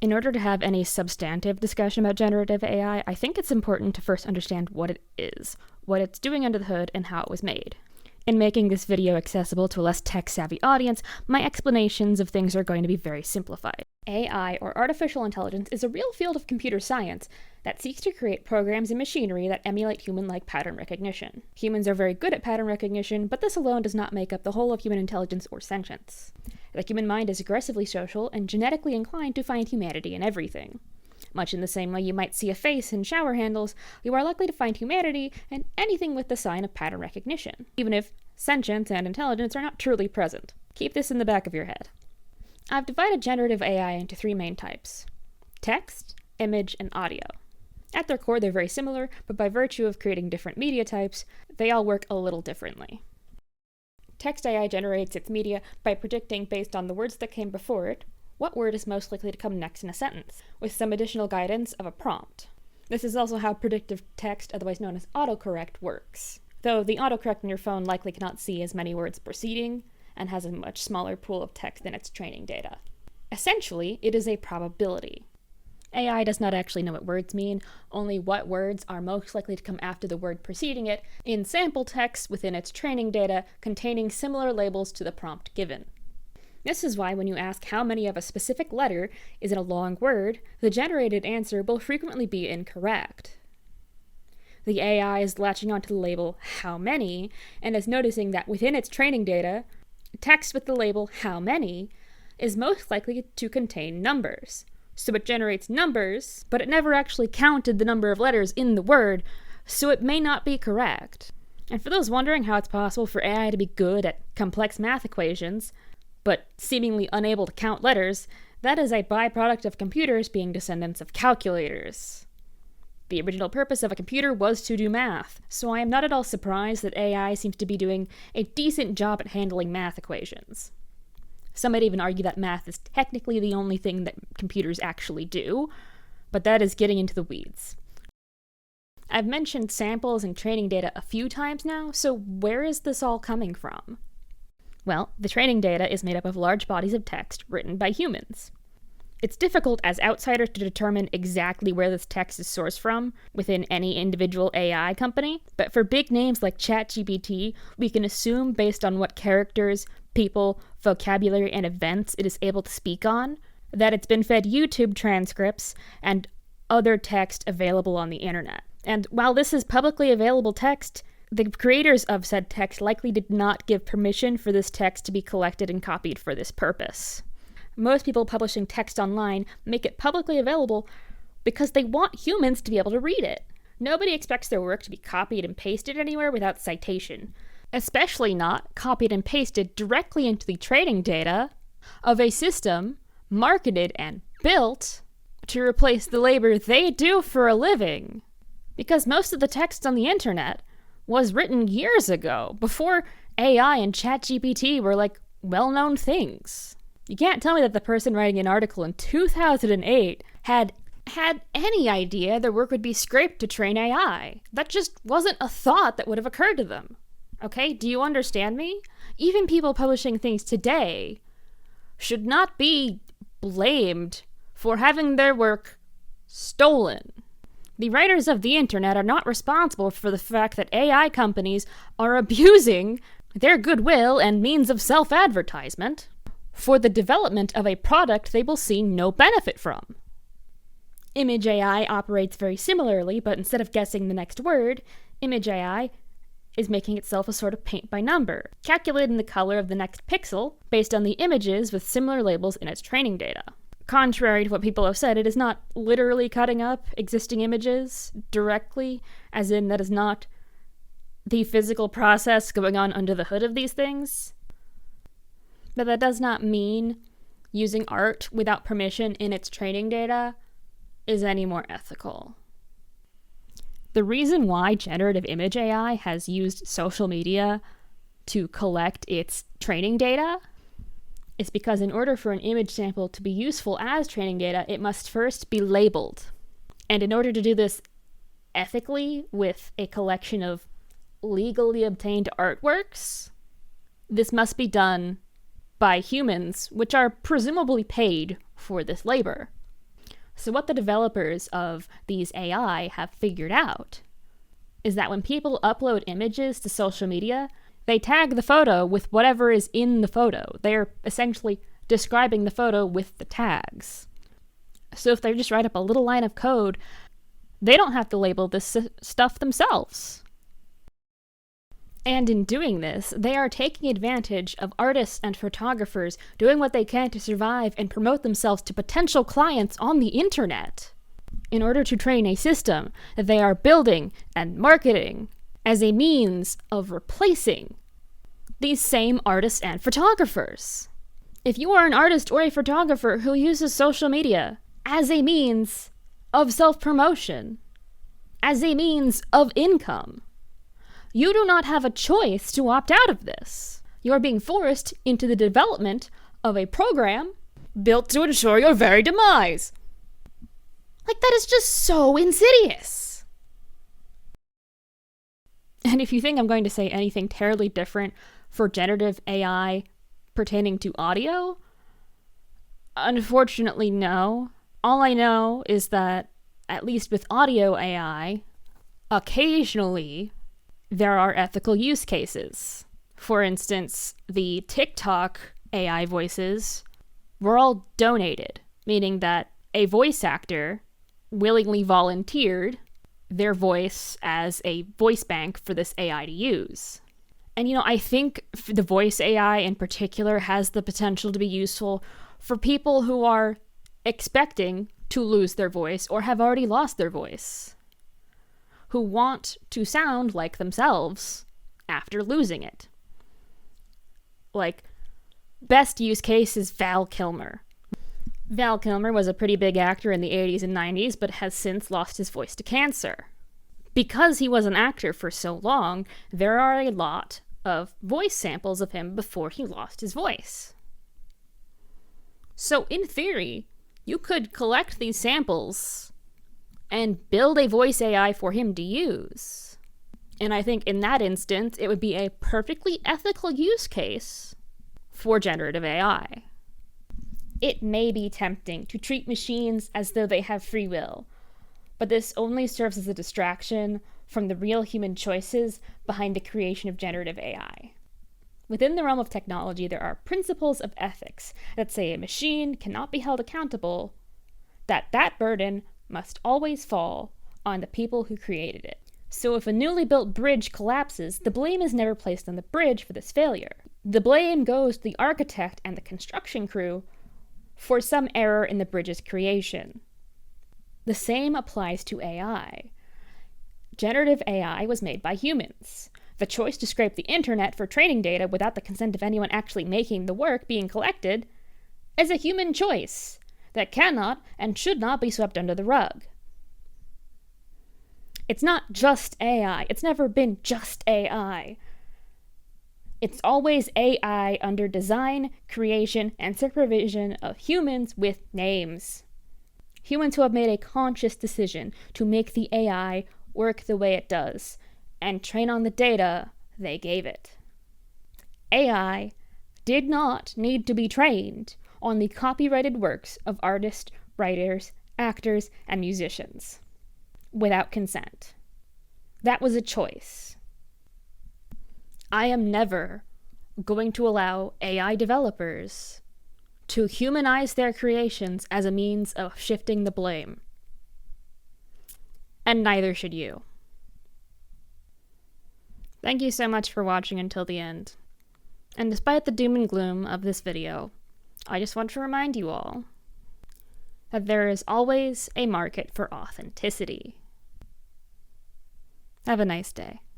In order to have any substantive discussion about generative AI, I think it's important to first understand what it is, what it's doing under the hood, and how it was made. In making this video accessible to a less tech-savvy audience, my explanations of things are going to be very simplified. AI, or artificial intelligence, is a real field of computer science that seeks to create programs and machinery that emulate human-like pattern recognition. Humans are very good at pattern recognition, but this alone does not make up the whole of human intelligence or sentience. The human mind is aggressively social and genetically inclined to find humanity in everything. Much in the same way you might see a face in shower handles, you are likely to find humanity in anything with the sign of pattern recognition, even if sentience and intelligence are not truly present. Keep this in the back of your head. I've divided generative AI into three main types: text, image, and audio. At their core, they're very similar, but by virtue of creating different media types, they all work a little differently. Text AI generates its media by predicting, based on the words that came before it, what word is most likely to come next in a sentence, with some additional guidance of a prompt. This is also how predictive text, otherwise known as autocorrect, works. Though the autocorrect on your phone likely cannot see as many words preceding, and has a much smaller pool of text than its training data. Essentially, it is a probability. AI does not actually know what words mean, only what words are most likely to come after the word preceding it in sample text within its training data containing similar labels to the prompt given. This is why when you ask how many of a specific letter is in a long word, the generated answer will frequently be incorrect. The AI is latching onto the label how many and is noticing that within its training data, text with the label how many is most likely to contain numbers. So it generates numbers, but it never actually counted the number of letters in the word, so it may not be correct. And for those wondering how it's possible for AI to be good at complex math equations, but seemingly unable to count letters, that is a byproduct of computers being descendants of calculators. The original purpose of a computer was to do math, so I am not at all surprised that AI seems to be doing a decent job at handling math equations. Some might even argue that math is technically the only thing that computers actually do, but that is getting into the weeds. I've mentioned samples and training data a few times now, so where is this all coming from? Well, the training data is made up of large bodies of text written by humans. It's difficult as outsiders to determine exactly where this text is sourced from within any individual AI company, but for big names like ChatGPT, we can assume based on what characters, people, vocabulary, and events it is able to speak on, that it's been fed YouTube transcripts and other text available on the internet. And while this is publicly available text, the creators of said text likely did not give permission for this text to be collected and copied for this purpose. Most people publishing text online make it publicly available because they want humans to be able to read it. Nobody expects their work to be copied and pasted anywhere without citation, especially not copied and pasted directly into the training data of a system marketed and built to replace the labor they do for a living. Because most of the text on the internet was written years ago, before AI and ChatGPT were like well-known things. You can't tell me that the person writing an article in 2008 had any idea their work would be scraped to train AI. That just wasn't a thought that would have occurred to them. Okay, do you understand me? Even people publishing things today should not be blamed for having their work stolen. The writers of the internet are not responsible for the fact that AI companies are abusing their goodwill and means of self-advertisement for the development of a product they will see no benefit from. Image AI operates very similarly, but instead of guessing the next word, Image AI is making itself a sort of paint by number, calculating the color of the next pixel based on the images with similar labels in its training data. Contrary to what people have said, it is not literally cutting up existing images directly, as in that is not the physical process going on under the hood of these things. But that does not mean using art without permission in its training data is any more ethical. The reason why generative image AI has used social media to collect its training data is because in order for an image sample to be useful as training data, it must first be labeled. And in order to do this ethically with a collection of legally obtained artworks, this must be done by humans, which are presumably paid for this labor. So what the developers of these AI have figured out is that when people upload images to social media, they tag the photo with whatever is in the photo. They're essentially describing the photo with the tags. So if they just write up a little line of code, they don't have to label this stuff themselves. And in doing this, they are taking advantage of artists and photographers doing what they can to survive and promote themselves to potential clients on the internet in order to train a system that they are building and marketing as a means of replacing these same artists and photographers. If you are an artist or a photographer who uses social media as a means of self-promotion, as a means of income, you do not have a choice to opt out of this. You are being forced into the development of a program built to ensure your very demise. Like, that is just so insidious. And if you think I'm going to say anything terribly different for generative AI pertaining to audio, unfortunately, no. All I know is that, at least with audio AI, occasionally there are ethical use cases. For instance, the TikTok AI voices were all donated, meaning that a voice actor willingly volunteered their voice as a voice bank for this AI to use. And I think the voice AI in particular has the potential to be useful for people who are expecting to lose their voice or have already lost their voice, who want to sound like themselves after losing it. Like, best use case is Val Kilmer. Val Kilmer was a pretty big actor in the 80s and 90s, but has since lost his voice to cancer. Because he was an actor for so long, there are a lot of voice samples of him before he lost his voice. So in theory, you could collect these samples and build a voice AI for him to use. And I think in that instance, it would be a perfectly ethical use case for generative AI. It may be tempting to treat machines as though they have free will, but this only serves as a distraction from the real human choices behind the creation of generative AI. Within the realm of technology, there are principles of ethics that say a machine cannot be held accountable, that burden must always fall on the people who created it. So if a newly built bridge collapses, the blame is never placed on the bridge for this failure. The blame goes to the architect and the construction crew for some error in the bridge's creation. The same applies to AI. Generative AI was made by humans. The choice to scrape the internet for training data without the consent of anyone actually making the work being collected is a human choice that cannot and should not be swept under the rug. It's not just AI. It's never been just AI. It's always AI under design, creation, and supervision of humans with names. Humans who have made a conscious decision to make the AI work the way it does and train on the data they gave it. AI did not need to be trained on the copyrighted works of artists, writers, actors, and musicians without consent. That was a choice. I am never going to allow AI developers to humanize their creations as a means of shifting the blame. And neither should you. Thank you so much for watching until the end. And despite the doom and gloom of this video, I just want to remind you all that there is always a market for authenticity. Have a nice day.